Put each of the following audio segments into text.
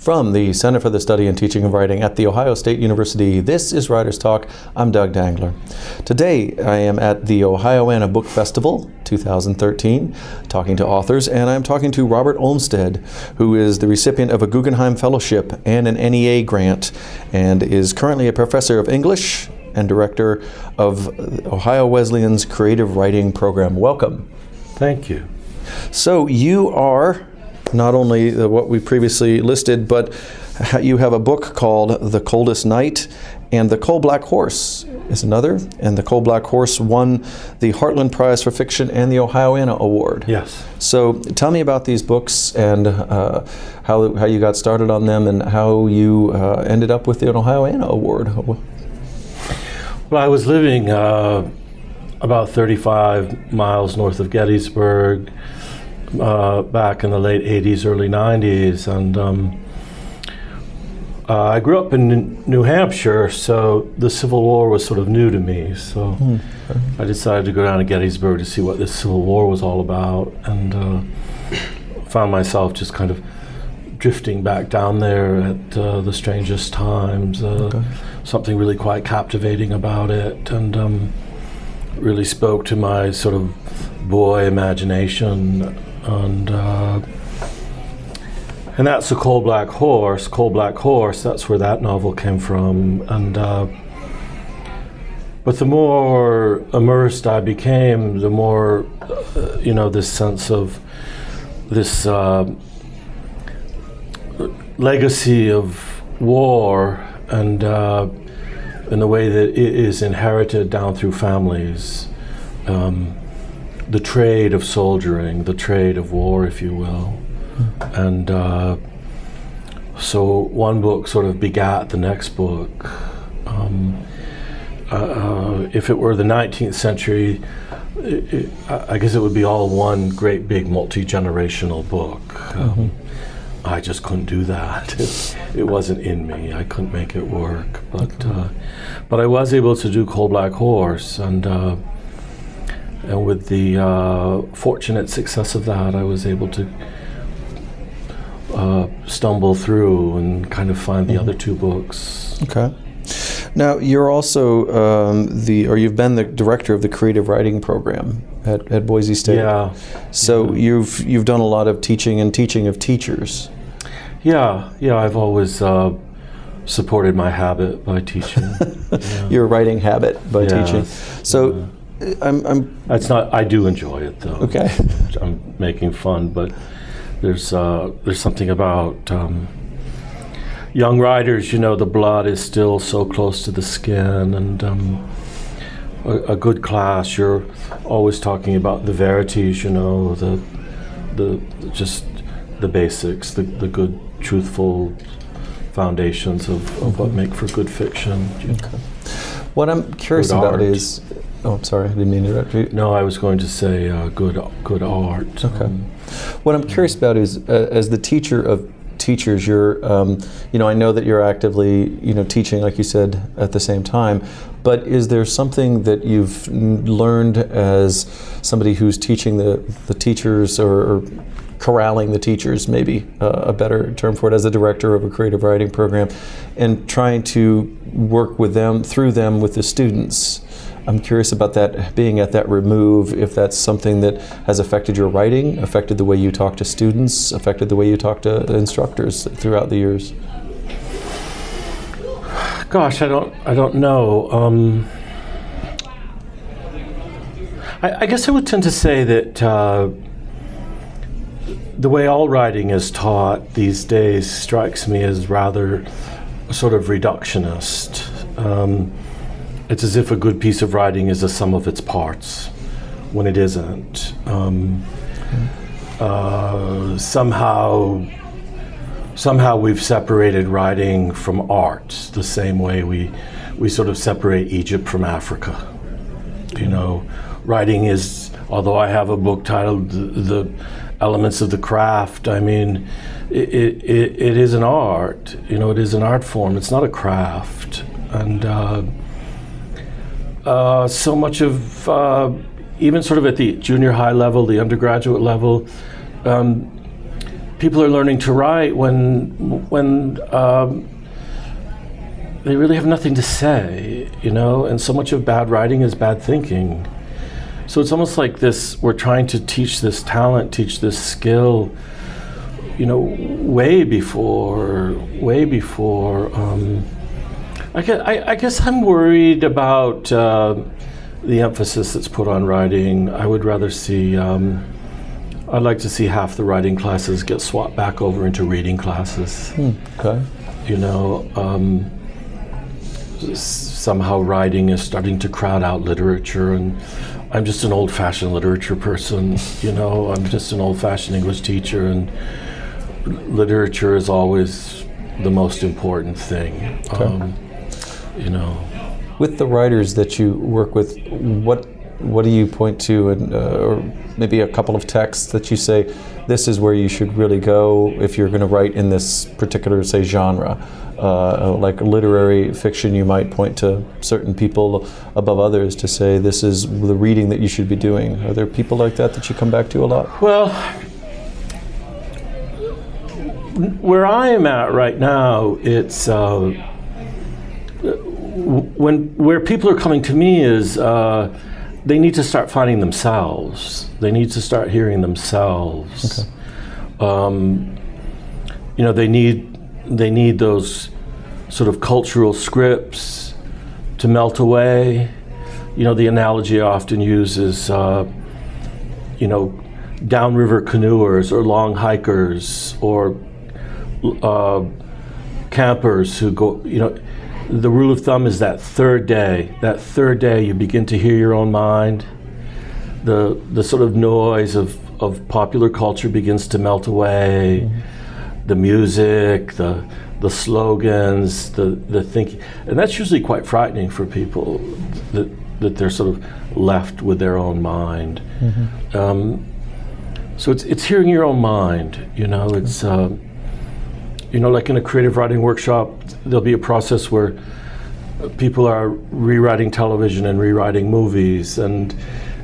From the Center for the Study and Teaching of Writing at The Ohio State University, this is Writers Talk. I'm Doug Dangler. Today I am at the Ohioana Book Festival 2013, talking to authors, and I'm talking to Robert Olmstead, who is the recipient of a Guggenheim Fellowship and an NEA grant, and is currently a professor of English and director of Ohio Wesleyan's Creative Writing Program. Welcome. Thank you. So you are not only what we previously listed, but you have a book called The Coldest Night, and The Coal Black Horse is another, and The Coal Black Horse won the Heartland Prize for Fiction and the Ohioana Award. Yes. So tell me about these books and how you got started on them and how you ended up with the Ohioana Award. Well, I was living about 35 miles north of Gettysburg back in the late 80s, early 90s, and I grew up in New Hampshire, so the Civil War was sort of new to me. So I decided to go down to Gettysburg to see what this Civil War was all about, and found myself just kind of drifting back down there at the strangest times. Something really quite captivating about it, and really spoke to my sort of boy imagination. And that's The Coal Black Horse. Coal Black Horse, that's where that novel came from. And but the more immersed I became, the more this sense of this legacy of war and in the way that it is inherited down through families, the trade of soldiering, the trade of war, if you will. And so one book sort of begat the next book. If it were the 19th century, I guess it would be all one great big multi-generational book. I just couldn't do that. It wasn't in me. I couldn't make it work. But I was able to do Coal Black Horse, and with the fortunate success of that, I was able to stumble through and kind of find the other two books. Okay. Now, you're also you've been the director of the Creative Writing Program at Boise State. Yeah. So you've done a lot of teaching and teaching of teachers. Yeah. I've always supported my habit by teaching. Your writing habit by teaching. So That's not. I do enjoy it though. Okay. I'm making fun, but there's something about young writers. The blood is still so close to the skin, and a good class. You're always talking about the verities. Just the basics, the good, truthful foundations of what make for good fiction. Okay. What I'm curious about is. Oh, I'm sorry, I didn't mean to interrupt you. No, I was going to say good art. Okay. What I'm curious about is, as the teacher of teachers, you're, I know that you're actively, teaching, like you said, at the same time. But is there something that you've learned as somebody who's teaching the teachers, or corralling the teachers, maybe a better term for it, as a director of a creative writing program, and trying to work with them, through them, with the students? I'm curious about that, being at that remove, if that's something that has affected your writing, affected the way you talk to students, affected the way you talk to instructors throughout the years. Gosh, I don't know. I guess I would tend to say that the way all writing is taught these days strikes me as rather sort of reductionist. It's as if a good piece of writing is a sum of its parts, when it isn't. Somehow we've separated writing from art the same way we sort of separate Egypt from Africa. Writing is, although I have a book titled The Elements of the Craft, I mean, it is an art. It is an art form. It's not a craft. And so much of, even sort of at the junior high level, the undergraduate level, people are learning to write when they really have nothing to say, you know, and so much of bad writing is bad thinking. So it's almost like this, we're trying to teach this talent, teach this skill, you know, way before, I guess I'm worried about the emphasis that's put on writing. I would rather see, I'd like to see half the writing classes get swapped back over into reading classes. Okay. You know, somehow writing is starting to crowd out literature, and I'm just an old-fashioned literature person, you know, I'm just an old-fashioned English teacher, and literature is always the most important thing, Okay. you know. With the writers that you work with, what do you point to, and or maybe a couple of texts that you say, this is where you should really go if you're going to write in this particular, say, genre? Like literary fiction, you might point to certain people above others to say, this is the reading that you should be doing. Are there people like that you come back to a lot? Well, where I am at right now, it's where people are coming to me is they need to start finding themselves. They need to start hearing themselves. Okay. You know, they need those sort of cultural scripts to melt away. You know, the analogy I often use is, you know, downriver canoers or long hikers or campers who go, you know, the rule of thumb is that third day you begin to hear your own mind. The sort of noise of popular culture begins to melt away. Mm-hmm. The music, the slogans, the thinking, and that's usually quite frightening for people, that they're sort of left with their own mind. Mm-hmm. So it's hearing your own mind, you know. It's you know, like in a creative writing workshop, there'll be a process where people are rewriting television and rewriting movies, and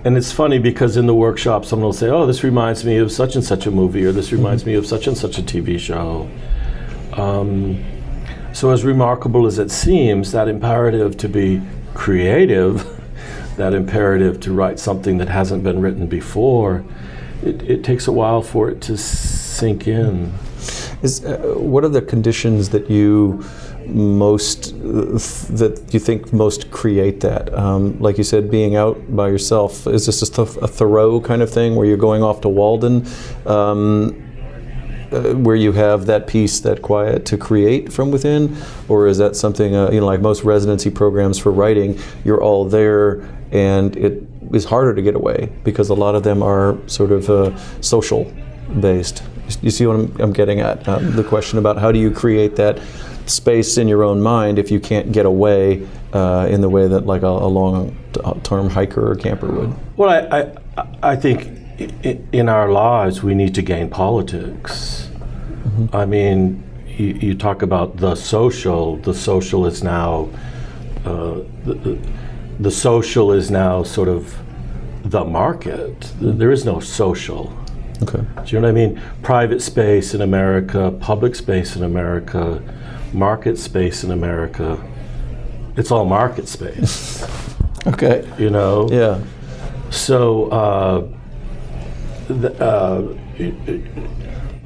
it's funny because in the workshop someone will say, oh, this reminds me of such and such a movie, or this reminds me of such and such a TV show. So as remarkable as it seems, that imperative to be creative, that imperative to write something that hasn't been written before, it takes a while for it to sink in. What are the conditions that you think most create that? Like you said, being out by yourself, is this just a Thoreau kind of thing where you're going off to Walden, where you have that peace, that quiet to create from within? Or is that something, you know, like most residency programs for writing, you're all there and it is harder to get away because a lot of them are sort of social based? You see what I'm getting at? The question about how do you create that space in your own mind if you can't get away in the way that like a long-term hiker or camper would? Well, I think in our lives we need to gain politics. Mm-hmm. I mean, you talk about the social. The social is now the social is now sort of the market. Mm-hmm. There is no social. Okay. Do you know what I mean? Private space in America, public space in America, market space in America. It's all market space. Okay. You know? Yeah. So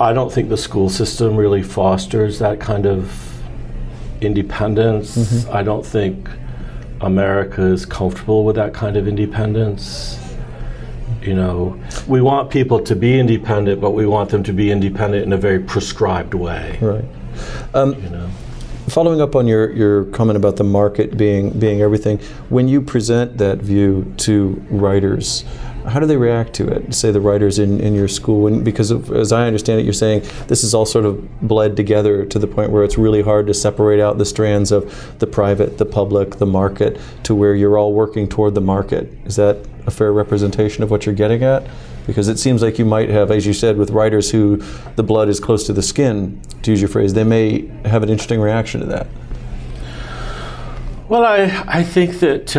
I don't think the school system really fosters that kind of independence. Mm-hmm. I don't think America is comfortable with that kind of independence. You know, we want people to be independent, but we want them to be independent in a very prescribed way. Right. You know? Following up on your comment about the market being everything, when you present that view to writers, how do they react to it? Say the writers in your school, because as I understand it, you're saying this is all sort of bled together to the point where it's really hard to separate out the strands of the private, the public, the market, to where you're all working toward the market. Is that a fair representation of what you're getting at? Because it seems like you might have, as you said, with writers who the blood is close to the skin, to use your phrase, they may have an interesting reaction to that. Well, I think that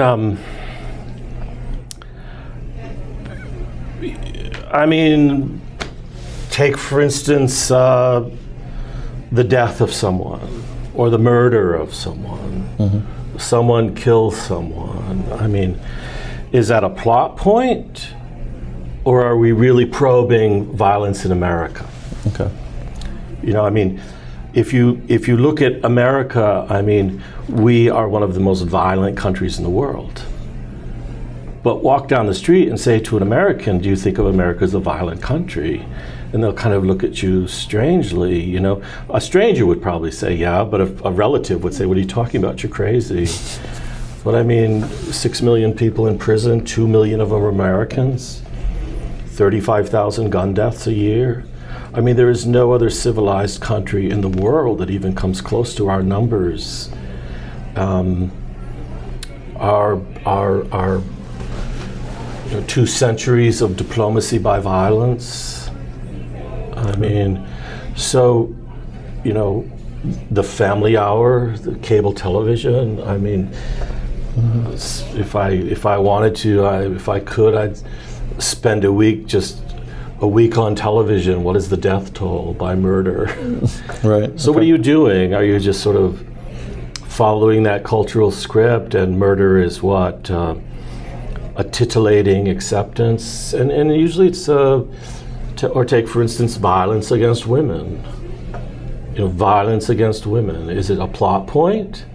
I mean, take, for instance, the death of someone or the murder of someone. Mm-hmm. Someone kills someone. I mean, is that a plot point, or are we really probing violence in America? Okay. You know, I mean, if you look at America, I mean, we are one of the most violent countries in the world. But walk down the street and say to an American, do you think of America as a violent country? And they'll kind of look at you strangely, you know. A stranger would probably say, yeah, but a relative would say, what are you talking about? You're crazy. But I mean, 6 million people in prison, 2 million of them are Americans, 35,000 gun deaths a year. I mean, there is no other civilized country in the world that even comes close to our numbers. Our 2 centuries of diplomacy by violence. I mean, so, you know, the family hour, the cable television, I mean, if I wanted to, if I could, I'd spend a week on television. What is the death toll by murder? Right. So what are you doing? Are you just sort of following that cultural script, and murder is what? A titillating acceptance, and usually it's or take, for instance, violence against women. You know, violence against women. Is it a plot point,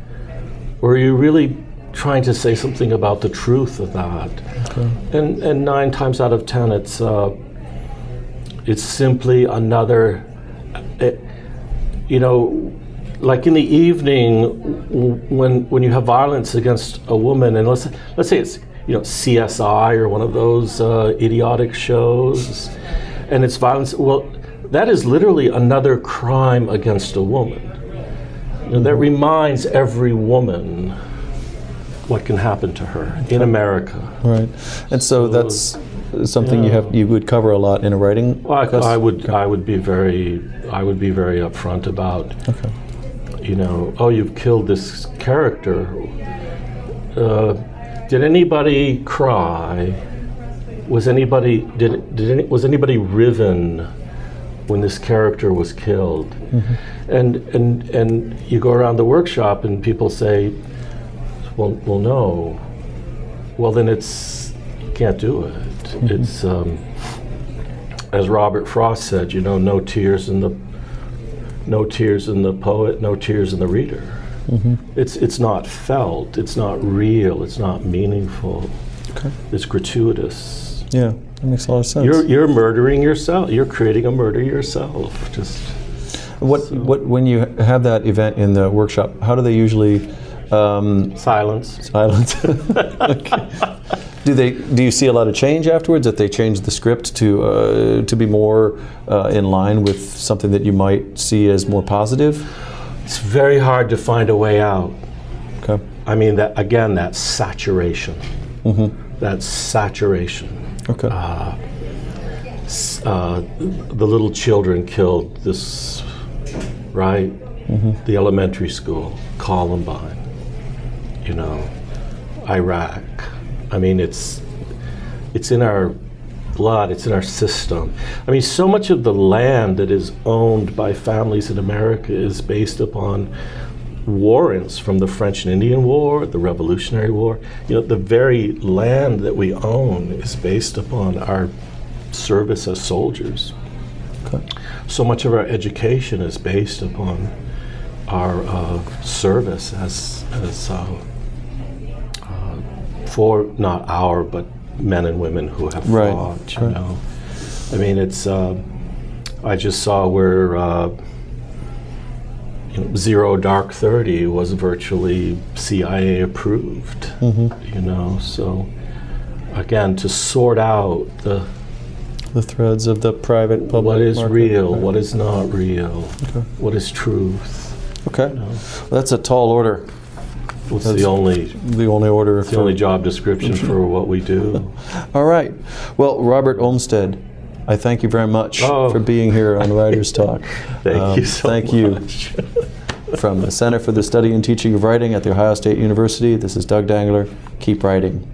or are you really trying to say something about the truth of that? Okay. And 9 times out of 10, it's simply another. You know, like in the evening when you have violence against a woman, and let's say it's, you know, CSI or one of those idiotic shows, and it's violence. Well, that is literally another crime against a woman. You know, that reminds every woman what can happen to her in America. Right, and so that's something you would cover a lot in a writing. Well, I would be very upfront about. Okay. You know, oh, you've killed this character. Did anybody cry? Was anybody riven when this character was killed? Mm-hmm. And you go around the workshop and people say, well, no. Well, then you can't do it. Mm-hmm. It's as Robert Frost said, you know, no tears in the poet, no tears in the reader. Mm-hmm. It's not felt, it's not real, it's not meaningful. Okay. It's gratuitous. Yeah, that makes a lot of sense. You're murdering yourself. You're creating a murder yourself. When you have that event in the workshop, how do they usually silence? Okay. Do you see a lot of change afterwards? That they change the script to be more in line with something that you might see as more positive? It's very hard to find a way out. Okay. I mean, that saturation. Mm-hmm. That's saturation. Okay. The little children killed this, right? Mm-hmm. The elementary school, Columbine, you know, Iraq. I mean, it's in our blood, it's in our system. I mean, so much of the land that is owned by families in America is based upon warrants from the French and Indian War, the Revolutionary War. You know, the very land that we own is based upon our service as soldiers. Okay. So much of our education is based upon our service as for not our, but men and women who have fought. You know, I mean, it's. I just saw where. Zero Dark 30 was virtually CIA approved, mm-hmm. You know, so again, to sort out the threads of the private public what is market, real, right. What is not real, okay. What is truth. Okay, you know? Well, that's a tall order. It's the only order. It's the only job description for what we do. All right, well, Robert Olmstead, I thank you very much for being here on Writers Talk. Thank you so much. Thank you. From the Center for the Study and Teaching of Writing at The Ohio State University, this is Doug Dangler. Keep writing.